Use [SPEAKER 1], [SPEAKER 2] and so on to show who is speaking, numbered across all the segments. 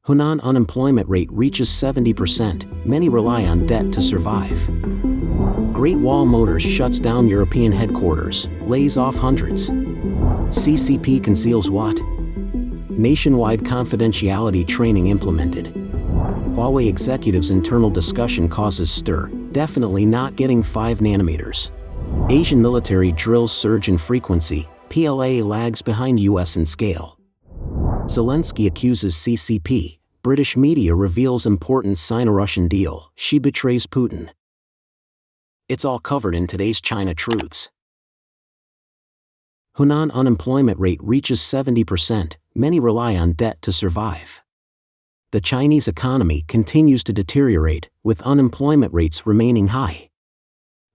[SPEAKER 1] Henan unemployment rate reaches 70%, many rely on debt to survive. Great Wall Motors shuts down European headquarters, lays off hundreds. CCP conceals what? Nationwide confidentiality training implemented. Huawei executives' internal discussion causes stir, definitely not getting 5 nanometers. Asian military drills surge in frequency, PLA lags behind US in scale. Zelensky accuses CCP, British media reveals important Sino-Russian deal, she betrays Putin. It's all covered in today's China Truths. Henan unemployment rate reaches 70%, many rely on debt to survive. The Chinese economy continues to deteriorate, with unemployment rates remaining high.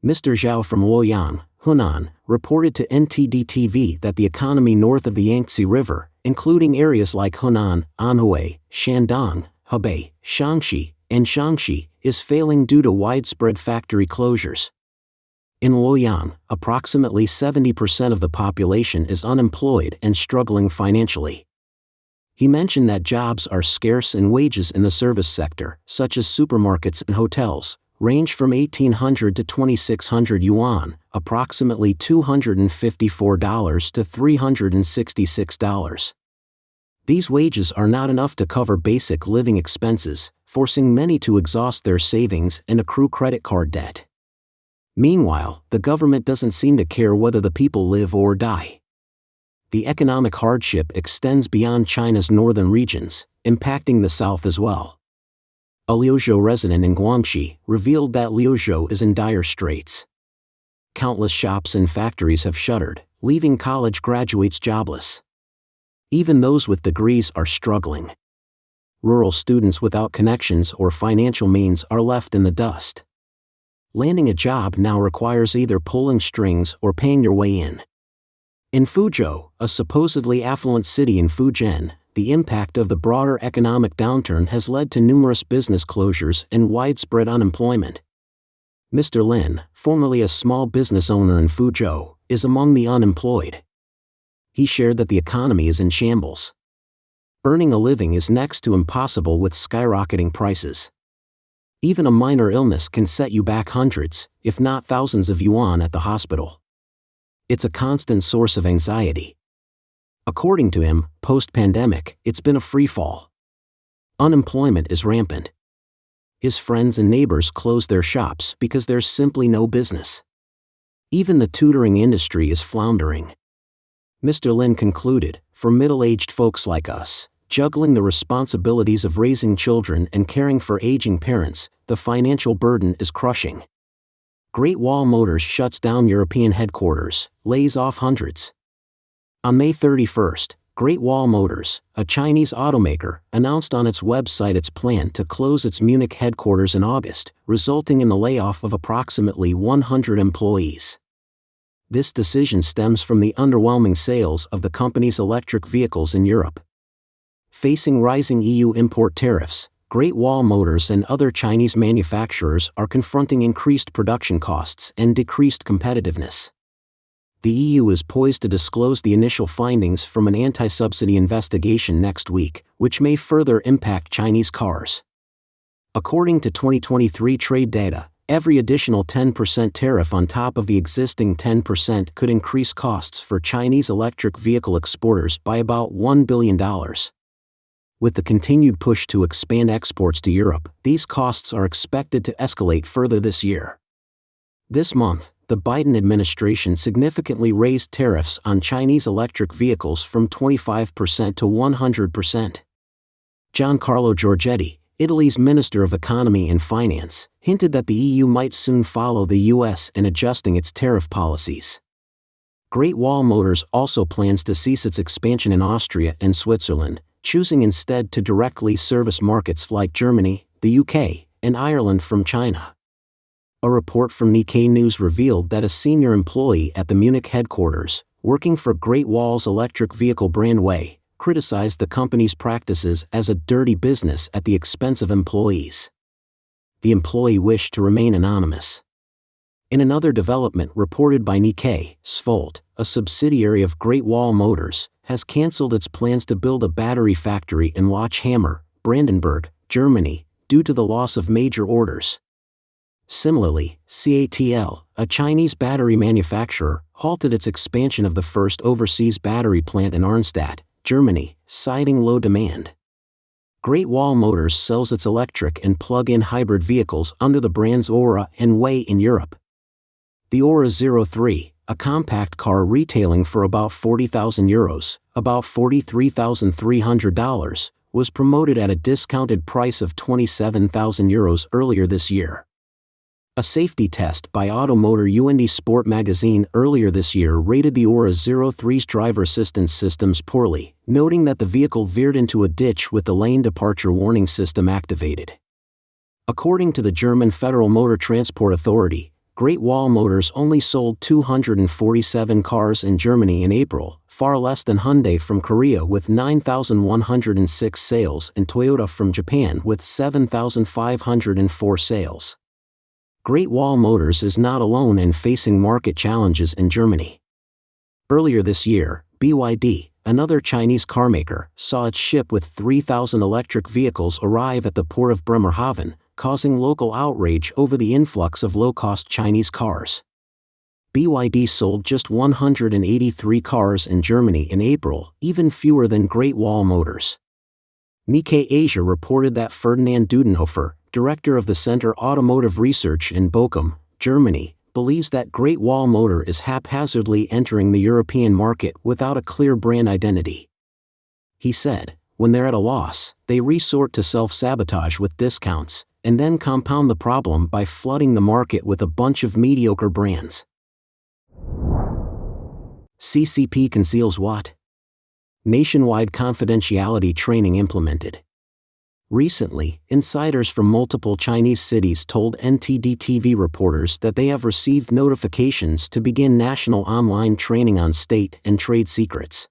[SPEAKER 1] Mr. Zhao from Luoyang, Henan, reported to NTD-TV that the economy north of the Yangtze River, including areas like Henan, Anhui, Shandong, Hebei, Shaanxi, and Shaanxi, is failing due to widespread factory closures. In Luoyang, approximately 70% of the population is unemployed and struggling financially. He mentioned that jobs are scarce and wages in the service sector, such as supermarkets and hotels, range from 1,800 to 2,600 yuan, approximately $254 to $366. These wages are not enough to cover basic living expenses, forcing many to exhaust their savings and accrue credit card debt. Meanwhile, the government doesn't seem to care whether the people live or die. The economic hardship extends beyond China's northern regions, impacting the south as well. A Liuzhou resident in Guangxi revealed that Liuzhou is in dire straits. Countless shops and factories have shuttered, leaving college graduates jobless. Even those with degrees are struggling. Rural students without connections or financial means are left in the dust. Landing a job now requires either pulling strings or paying your way in. In Fuzhou, a supposedly affluent city in Fujian, the impact of the broader economic downturn has led to numerous business closures and widespread unemployment. Mr. Lin, formerly a small business owner in Fuzhou, is among the unemployed. He shared that the economy is in shambles. Earning a living is next to impossible with skyrocketing prices. Even a minor illness can set you back hundreds, if not thousands of yuan at the hospital. It's a constant source of anxiety. According to him, post-pandemic, it's been a free-fall. Unemployment is rampant. His friends and neighbors close their shops because there's simply no business. Even the tutoring industry is floundering. Mr. Lin concluded, for middle-aged folks like us, juggling the responsibilities of raising children and caring for aging parents, the financial burden is crushing. Great Wall Motors shuts down European headquarters, lays off hundreds. On May 31st, Great Wall Motors, a Chinese automaker, announced on its website its plan to close its Munich headquarters in August, resulting in the layoff of approximately 100 employees. This decision stems from the underwhelming sales of the company's electric vehicles in Europe. Facing rising EU import tariffs, Great Wall Motors and other Chinese manufacturers are confronting increased production costs and decreased competitiveness. The EU is poised to disclose the initial findings from an anti-subsidy investigation next week, which may further impact Chinese cars. According to 2023 trade data, every additional 10% tariff on top of the existing 10% could increase costs for Chinese electric vehicle exporters by about $1 billion. With the continued push to expand exports to Europe, these costs are expected to escalate further this year. This month, the Biden administration significantly raised tariffs on Chinese electric vehicles from 25% to 100%. Giancarlo Giorgetti, Italy's Minister of Economy and Finance, hinted that the EU might soon follow the US in adjusting its tariff policies. Great Wall Motors also plans to cease its expansion in Austria and Switzerland, choosing instead to directly service markets like Germany, the UK, and Ireland from China. A report from Nikkei News revealed that a senior employee at the Munich headquarters, working for Great Wall's electric vehicle brand Huawei, criticized the company's practices as a dirty business at the expense of employees. The employee wished to remain anonymous. In another development reported by Nikkei, Svolt, a subsidiary of Great Wall Motors, has cancelled its plans to build a battery factory in Lochhammer, Brandenburg, Germany, due to the loss of major orders. Similarly, CATL, a Chinese battery manufacturer, halted its expansion of the first overseas battery plant in Arnstadt, Germany, citing low demand. Great Wall Motors sells its electric and plug-in hybrid vehicles under the brands Aura and Way in Europe. The Aura 03, a compact car retailing for about €40,000, about $43,300, was promoted at a discounted price of €27,000 earlier this year. A safety test by Automotor UND Sport magazine earlier this year rated the Aura 03's driver assistance systems poorly, noting that the vehicle veered into a ditch with the lane departure warning system activated. According to the German Federal Motor Transport Authority, Great Wall Motors only sold 247 cars in Germany in April, far less than Hyundai from Korea with 9,106 sales and Toyota from Japan with 7,504 sales. Great Wall Motors is not alone in facing market challenges in Germany. Earlier this year, BYD, another Chinese carmaker, saw its ship with 3,000 electric vehicles arrive at the port of Bremerhaven, causing local outrage over the influx of low-cost Chinese cars. BYD sold just 183 cars in Germany in April, even fewer than Great Wall Motors. Nikkei Asia reported that Ferdinand Dudenhofer, director of the Center Automotive Research in Bochum, Germany, believes that Great Wall Motor is haphazardly entering the European market without a clear brand identity. He said, when they're at a loss, they resort to self-sabotage with discounts, and then compound the problem by flooding the market with a bunch of mediocre brands. CCP conceals what? Nationwide confidentiality training implemented. Recently, insiders from multiple Chinese cities told NTD-TV reporters that they have received notifications to begin national online training on state and trade secrets.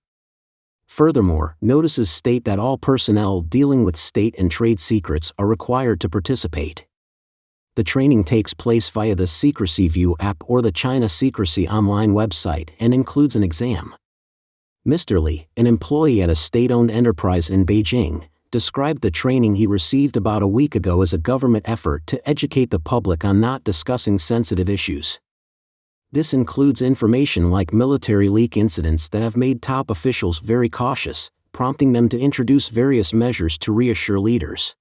[SPEAKER 1] Furthermore, notices state that all personnel dealing with state and trade secrets are required to participate. The training takes place via the Secrecy View app or the China Secrecy online website and includes an exam. Mr. Li, an employee at a state-owned enterprise in Beijing, described the training he received about a week ago as a government effort to educate the public on not discussing sensitive issues. This includes information like military leak incidents that have made top officials very cautious, prompting them to introduce various measures to reassure leaders.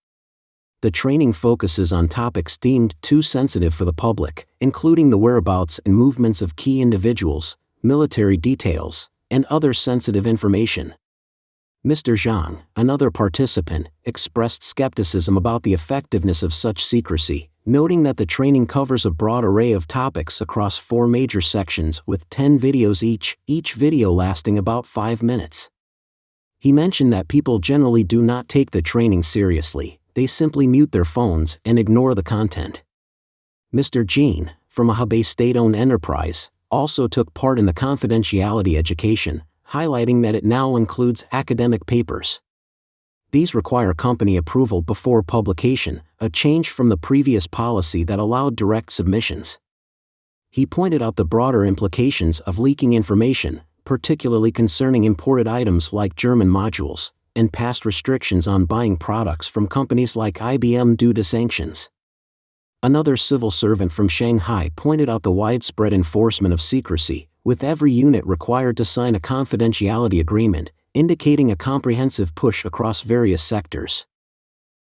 [SPEAKER 1] The training focuses on topics deemed too sensitive for the public, including the whereabouts and movements of key individuals, military details, and other sensitive information. Mr. Zhang, another participant, expressed skepticism about the effectiveness of such secrecy, noting that the training covers a broad array of topics across 4 major sections with 10 videos each video lasting about 5 minutes. He mentioned that people generally do not take the training seriously, they simply mute their phones and ignore the content. Mr. Jin, from a Hebei state-owned enterprise, also took part in the confidentiality education, highlighting that it now includes academic papers. These require company approval before publication, a change from the previous policy that allowed direct submissions. He pointed out the broader implications of leaking information, particularly concerning imported items like German modules, and past restrictions on buying products from companies like IBM due to sanctions. Another civil servant from Shanghai pointed out the widespread enforcement of secrecy, with every unit required to sign a confidentiality agreement, indicating a comprehensive push across various sectors.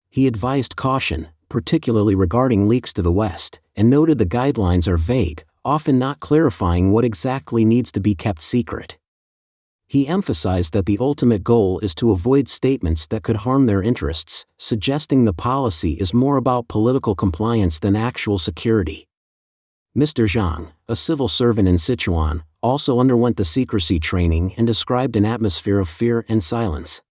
[SPEAKER 1] He advised caution, particularly regarding leaks to the West, and noted the guidelines are vague, often not clarifying what exactly needs to be kept secret. He emphasized that the ultimate goal is to avoid statements that could harm their interests, suggesting the policy is more about political compliance than actual security. Mr. Zhang, a civil servant in Sichuan, also underwent the secrecy training and described an atmosphere of fear and silence.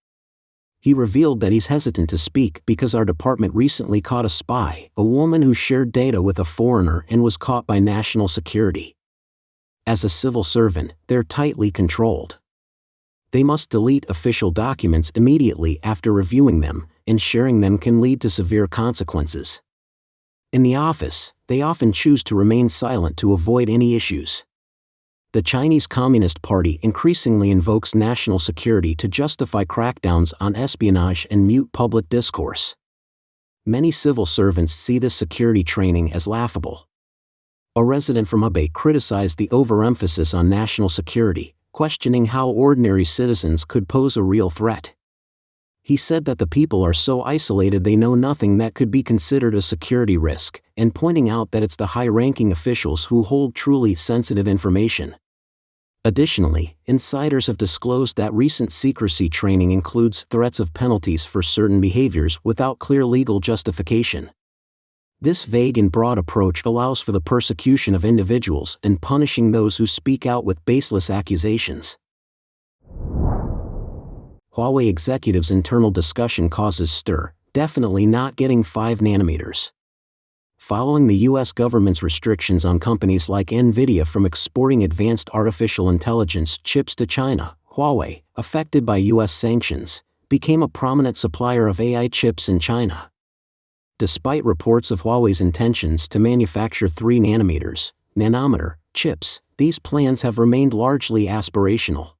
[SPEAKER 1] He revealed that he's hesitant to speak because our department recently caught a spy, a woman who shared data with a foreigner and was caught by national security. As a civil servant, they're tightly controlled. They must delete official documents immediately after reviewing them, and sharing them can lead to severe consequences. In the office, they often choose to remain silent to avoid any issues. The Chinese Communist Party increasingly invokes national security to justify crackdowns on espionage and mute public discourse. Many civil servants see this security training as laughable. A resident from Huawei criticized the overemphasis on national security, questioning how ordinary citizens could pose a real threat. He said that the people are so isolated they know nothing that could be considered a security risk, and pointing out that it's the high-ranking officials who hold truly sensitive information. Additionally, insiders have disclosed that recent secrecy training includes threats of penalties for certain behaviors without clear legal justification. This vague and broad approach allows for the persecution of individuals and punishing those who speak out with baseless accusations. Huawei executives' internal discussion causes stir, definitely not getting 5 nanometers. Following the U.S. government's restrictions on companies like NVIDIA from exporting advanced artificial intelligence chips to China, Huawei, affected by U.S. sanctions, became a prominent supplier of AI chips in China. Despite reports of Huawei's intentions to manufacture 3 nanometer chips, these plans have remained largely aspirational.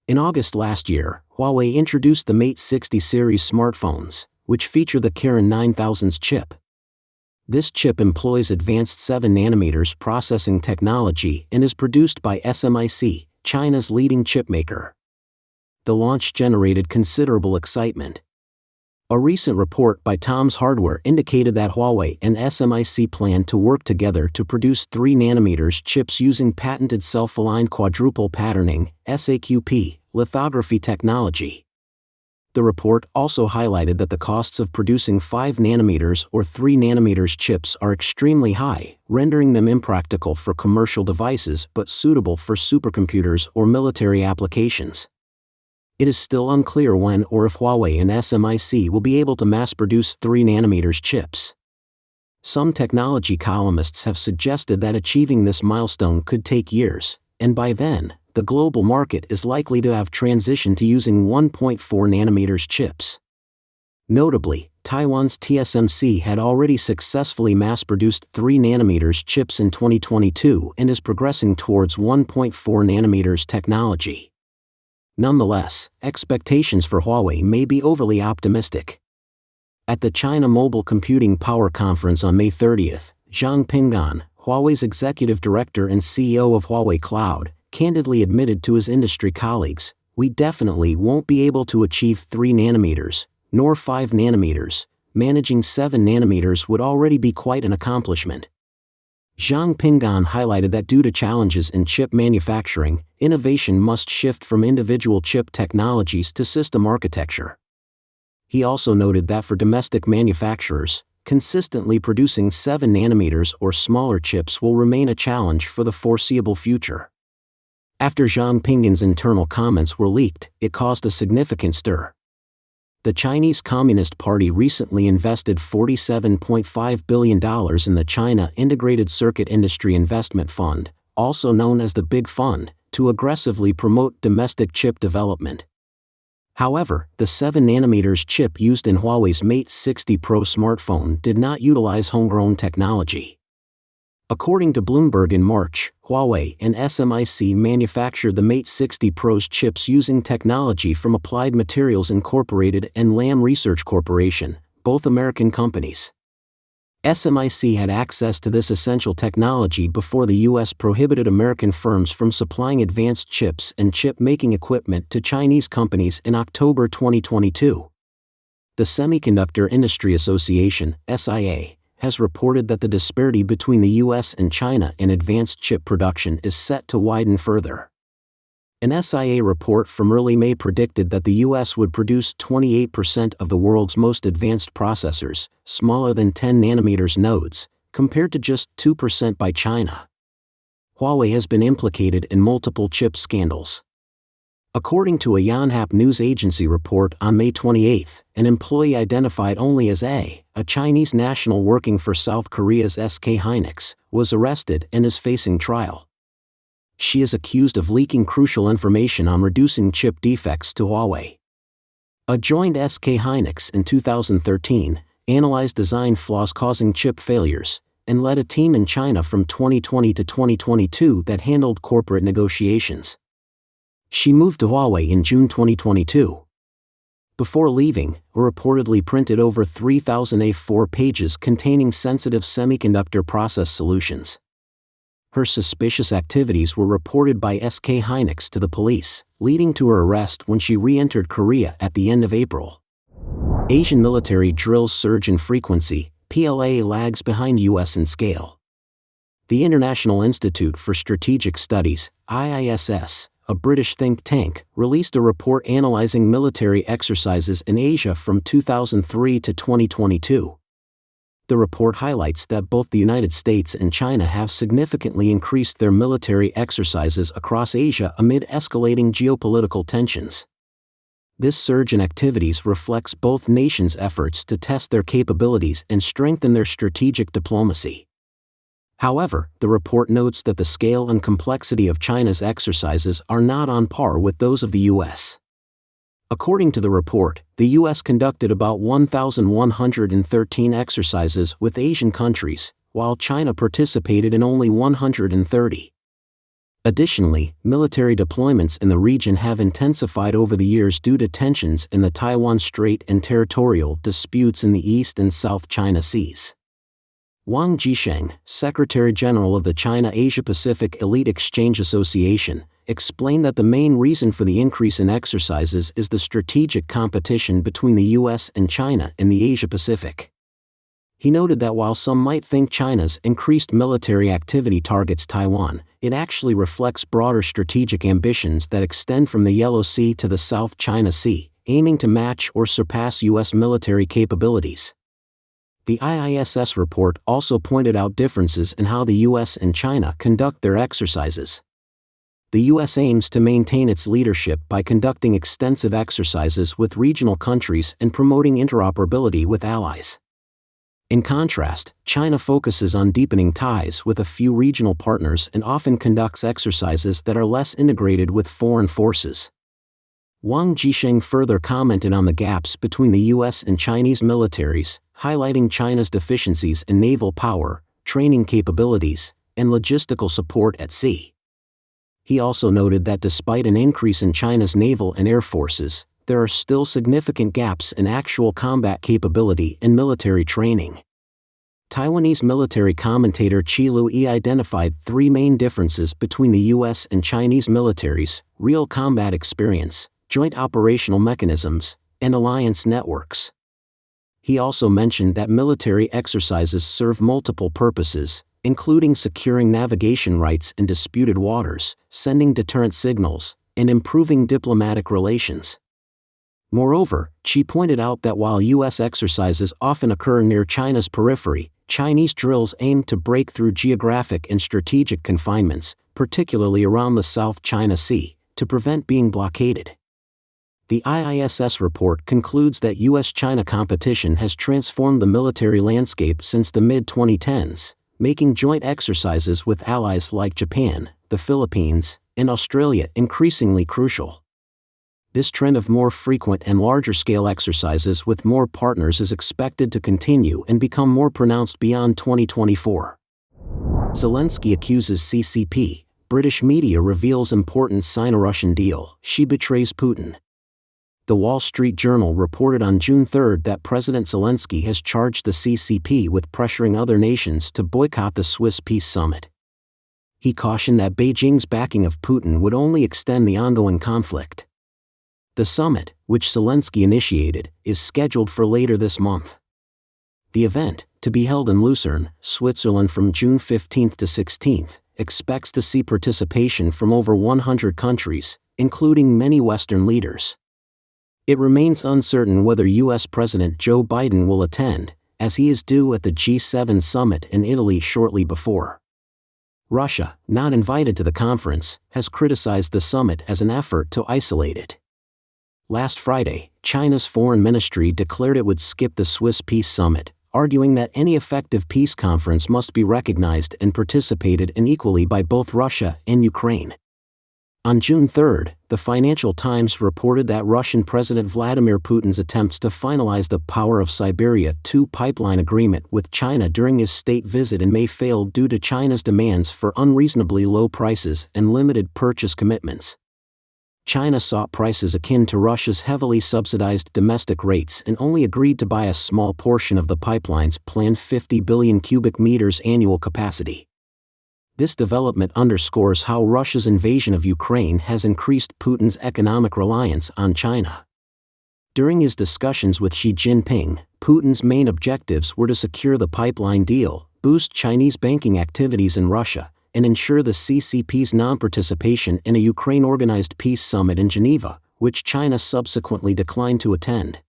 [SPEAKER 1] In August last year, Huawei introduced the Mate 60 series smartphones, which feature the Kirin 9000's chip. This chip employs advanced 7 nanometers processing technology and is produced by SMIC, China's leading chipmaker. The launch generated considerable excitement. A recent report by Tom's Hardware indicated that Huawei and SMIC plan to work together to produce 3 nanometers chips using patented self-aligned quadruple patterning (SAQP) lithography technology. The report also highlighted that the costs of producing 5 nanometers or 3 nanometers chips are extremely high, rendering them impractical for commercial devices but suitable for supercomputers or military applications. It is still unclear when or if Huawei and SMIC will be able to mass-produce 3 nanometers chips. Some technology columnists have suggested that achieving this milestone could take years, and by then, the global market is likely to have transitioned to using 1.4 nanometers chips. Notably, Taiwan's TSMC had already successfully mass-produced 3 nanometers chips in 2022 and is progressing towards 1.4 nanometers technology. Nonetheless, expectations for Huawei may be overly optimistic. At the China Mobile Computing Power Conference on May 30th, Zhang Pinggan, Huawei's executive director and CEO of Huawei Cloud, candidly admitted to his industry colleagues, "We definitely won't be able to achieve 3 nanometers, nor 5 nanometers. Managing 7 nanometers would already be quite an accomplishment." Zhang Pinggan highlighted that due to challenges in chip manufacturing, innovation must shift from individual chip technologies to system architecture. He also noted that for domestic manufacturers, consistently producing 7 nanometers or smaller chips will remain a challenge for the foreseeable future. After Zhang Pinggan's internal comments were leaked, it caused a significant stir. The Chinese Communist Party recently invested $47.5 billion in the China Integrated Circuit Industry Investment Fund, also known as the Big Fund, to aggressively promote domestic chip development. However, the 7 nanometers chip used in Huawei's Mate 60 Pro smartphone did not utilize homegrown technology. According to Bloomberg in March, Huawei and SMIC manufactured the Mate 60 Pro's chips using technology from Applied Materials Incorporated and Lam Research Corporation, both American companies. SMIC had access to this essential technology before the U.S. prohibited American firms from supplying advanced chips and chip-making equipment to Chinese companies in October 2022. The Semiconductor Industry Association, SIA, has reported that the disparity between the U.S. and China in advanced chip production is set to widen further. An SIA report from early May predicted that the U.S. would produce 28% of the world's most advanced processors, smaller than 10 nanometers nodes, compared to just 2% by China. Huawei has been implicated in multiple chip scandals. According to a Yonhap news agency report on May 28, an employee identified only as a Chinese national working for South Korea's SK Hynix, was arrested and is facing trial. She is accused of leaking crucial information on reducing chip defects to Huawei. A joint SK Hynix in 2013 analyzed design flaws causing chip failures, and led a team in China from 2020 to 2022 that handled corporate negotiations. She moved to Huawei in June 2022. Before leaving, a reportedly printed over 3,000 A4 pages containing sensitive semiconductor process solutions. Her suspicious activities were reported by SK Hynix to the police, leading to her arrest when she re-entered Korea at the end of April. Asian military drills surge in frequency, PLA lags behind US in scale. The International Institute for Strategic Studies, IISS, a British think tank, released a report analyzing military exercises in Asia from 2003 to 2022. The report highlights that both the United States and China have significantly increased their military exercises across Asia amid escalating geopolitical tensions. This surge in activities reflects both nations' efforts to test their capabilities and strengthen their strategic diplomacy. However, the report notes that the scale and complexity of China's exercises are not on par with those of the U.S. According to the report, the U.S. conducted about 1,113 exercises with Asian countries, while China participated in only 130. Additionally, military deployments in the region have intensified over the years due to tensions in the Taiwan Strait and territorial disputes in the East and South China Seas. Wang Jisheng, Secretary General of the China Asia-Pacific Elite Exchange Association, explained that the main reason for the increase in exercises is the strategic competition between the U.S. and China in the Asia-Pacific. He noted that while some might think China's increased military activity targets Taiwan, it actually reflects broader strategic ambitions that extend from the Yellow Sea to the South China Sea, aiming to match or surpass U.S. military capabilities. The IISS report also pointed out differences in how the U.S. and China conduct their exercises. The U.S. aims to maintain its leadership by conducting extensive exercises with regional countries and promoting interoperability with allies. In contrast, China focuses on deepening ties with a few regional partners and often conducts exercises that are less integrated with foreign forces. Wang Jisheng further commented on the gaps between the U.S. and Chinese militaries, highlighting China's deficiencies in naval power, training capabilities, and logistical support at sea. He also noted that despite an increase in China's naval and air forces, there are still significant gaps in actual combat capability and military training. Taiwanese military commentator Qi Lui identified three main differences between the U.S. and Chinese militaries: real combat experience, joint operational mechanisms, and alliance networks. He also mentioned that military exercises serve multiple purposes, including securing navigation rights in disputed waters, sending deterrent signals, and improving diplomatic relations. Moreover, Qi pointed out that while U.S. exercises often occur near China's periphery, Chinese drills aim to break through geographic and strategic confinements, particularly around the South China Sea, to prevent being blockaded. The IISS report concludes that U.S.-China competition has transformed the military landscape since the mid-2010s, making joint exercises with allies like Japan, the Philippines, and Australia increasingly crucial. This trend of more frequent and larger-scale exercises with more partners is expected to continue and become more pronounced beyond 2024. Zelensky accuses CCP, British media reveals important Sino-Russian deal, she betrays Putin. The Wall Street Journal reported on June 3 that President Zelensky has charged the CCP with pressuring other nations to boycott the Swiss peace summit. He cautioned that Beijing's backing of Putin would only extend the ongoing conflict. The summit, which Zelensky initiated, is scheduled for later this month. The event, to be held in Lucerne, Switzerland from June 15 to 16, expects to see participation from over 100 countries, including many Western leaders. It remains uncertain whether U.S. President Joe Biden will attend, as he is due at the G7 summit in Italy shortly before. Russia, not invited to the conference, has criticized the summit as an effort to isolate it. Last Friday, China's foreign ministry declared it would skip the Swiss peace summit, arguing that any effective peace conference must be recognized and participated in equally by both Russia and Ukraine. On June 3, The Financial Times reported that Russian President Vladimir Putin's attempts to finalize the Power of Siberia 2 pipeline agreement with China during his state visit in May failed due to China's demands for unreasonably low prices and limited purchase commitments. China sought prices akin to Russia's heavily subsidized domestic rates and only agreed to buy a small portion of the pipeline's planned 50 billion cubic meters annual capacity. This development underscores how Russia's invasion of Ukraine has increased Putin's economic reliance on China. During his discussions with Xi Jinping, Putin's main objectives were to secure the pipeline deal, boost Chinese banking activities in Russia, and ensure the CCP's non-participation in a Ukraine-organized peace summit in Geneva, which China subsequently declined to attend.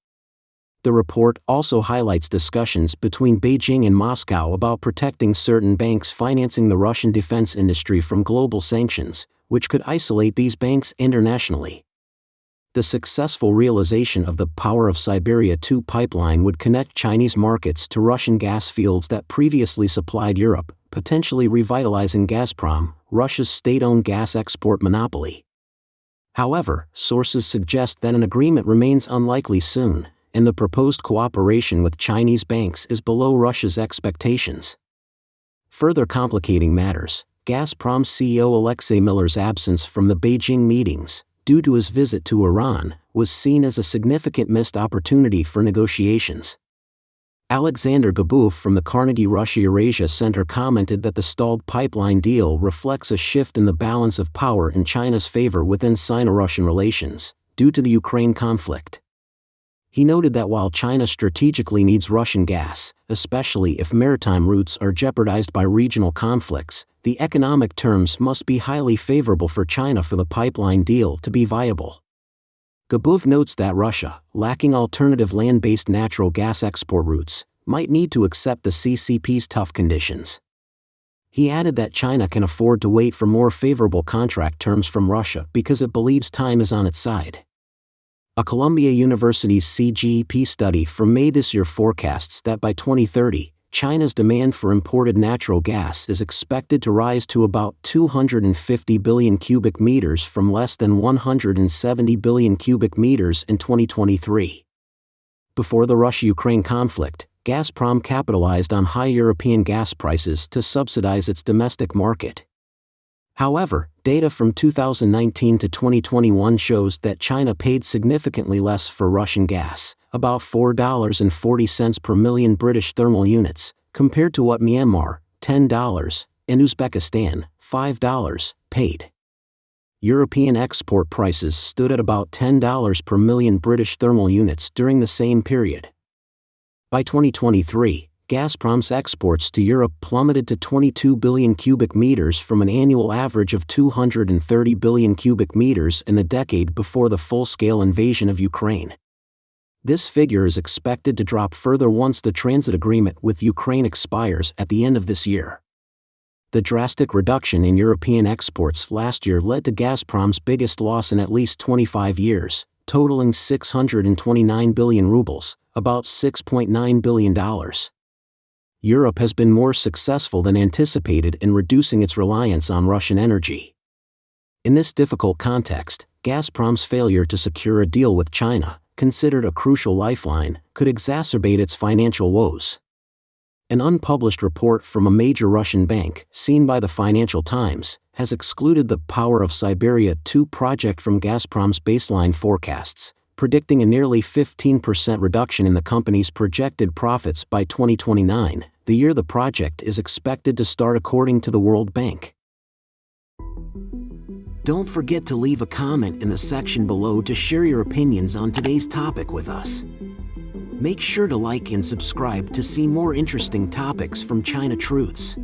[SPEAKER 1] The report also highlights discussions between Beijing and Moscow about protecting certain banks financing the Russian defense industry from global sanctions, which could isolate these banks internationally. The successful realization of the Power of Siberia 2 pipeline would connect Chinese markets to Russian gas fields that previously supplied Europe, potentially revitalizing Gazprom, Russia's state-owned gas export monopoly. However, sources suggest that an agreement remains unlikely soon, and the proposed cooperation with Chinese banks is below Russia's expectations. Further complicating matters, Gazprom CEO Alexei Miller's absence from the Beijing meetings, due to his visit to Iran, was seen as a significant missed opportunity for negotiations. Alexander Gabouf from the Carnegie Russia-Eurasia Center commented that the stalled pipeline deal reflects a shift in the balance of power in China's favor within Sino-Russian relations, due to the Ukraine conflict. He noted that while China strategically needs Russian gas, especially if maritime routes are jeopardized by regional conflicts, the economic terms must be highly favorable for China for the pipeline deal to be viable. Gabouf notes that Russia, lacking alternative land-based natural gas export routes, might need to accept the CCP's tough conditions. He added that China can afford to wait for more favorable contract terms from Russia because it believes time is on its side. A Columbia University's CGEP study from May this year forecasts that by 2030, China's demand for imported natural gas is expected to rise to about 250 billion cubic meters from less than 170 billion cubic meters in 2023. Before the Russia-Ukraine conflict, Gazprom capitalized on high European gas prices to subsidize its domestic market. However, data from 2019 to 2021 shows that China paid significantly less for Russian gas, about $4.40 per million British thermal units, compared to what Myanmar, $10, and Uzbekistan, $5, paid. European export prices stood at about $10 per million British thermal units during the same period. By 2023, Gazprom's exports to Europe plummeted to 22 billion cubic meters from an annual average of 230 billion cubic meters in the decade before the full-scale invasion of Ukraine. This figure is expected to drop further once the transit agreement with Ukraine expires at the end of this year. The drastic reduction in European exports last year led to Gazprom's biggest loss in at least 25 years, totaling 629 billion rubles, about $6.9 billion. Europe has been more successful than anticipated in reducing its reliance on Russian energy. In this difficult context, Gazprom's failure to secure a deal with China, considered a crucial lifeline, could exacerbate its financial woes. An unpublished report from a major Russian bank, seen by the Financial Times, has excluded the Power of Siberia 2 project from Gazprom's baseline forecasts, predicting a nearly 15% reduction in the company's projected profits by 2029, the year the project is expected to start according to the World Bank. Don't forget to leave a comment in the section below to share your opinions on today's topic with us. Make sure to like and subscribe to see more interesting topics from China Truths.